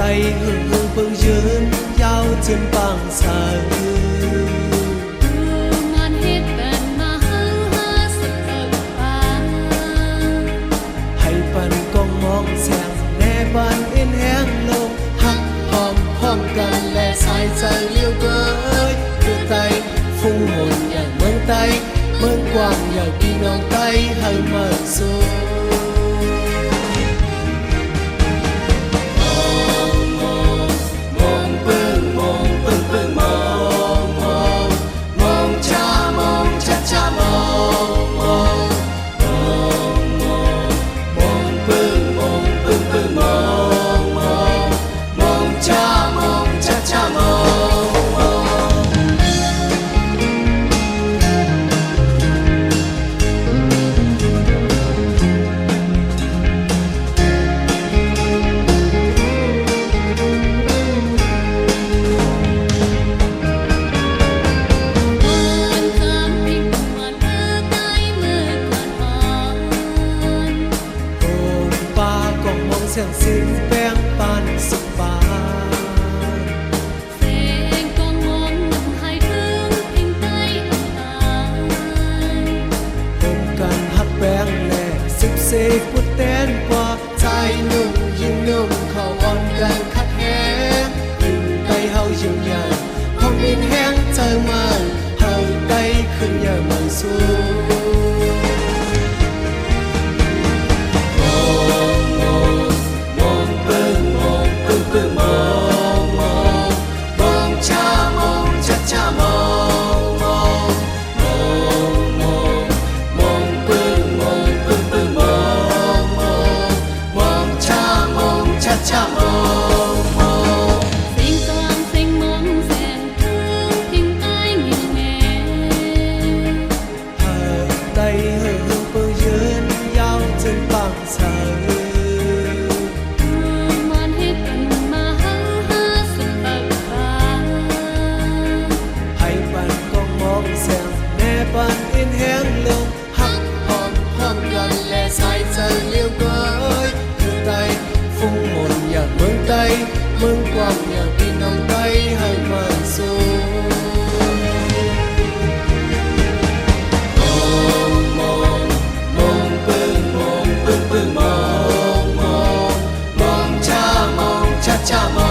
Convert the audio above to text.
tay hương hương phương dương giao trên bằng sài hay phần con mong xem nè ban in hẹn lông hắc hòm hòmกันและสายใจเลี้ยวเกยคือไตฟุ้งหมุนอย่างเมืองไตเมืองกว้างอย่างพี่น้องไตให้เมืองสูเสียงสิ้นแป้งปานสุบานเสียงกองมองนำให้ถึงพิงใต้อันตายผมกันฮักแป้งแหลก14พุดเต้นกว่าใจนุ่มยิ่งนุ่มเข้าอ่อนกันคักแห้งยิ่งไตเฮายิ่งใหญ่พอมินแห้งใจมันเฮาไตขึ้นอย่ามันสู้ban in hẹn lông hắc hòm hòmกันและสายใจเลี้ยวเกยคือไตฟุ้งหมุนอย่างเมืองไตเมืองกว้างอย่างพี่น้องไตให้มันสูมองมองปึ้งมองปึ้งปึ้งมองมองมองช้ามองช้าช้ามอง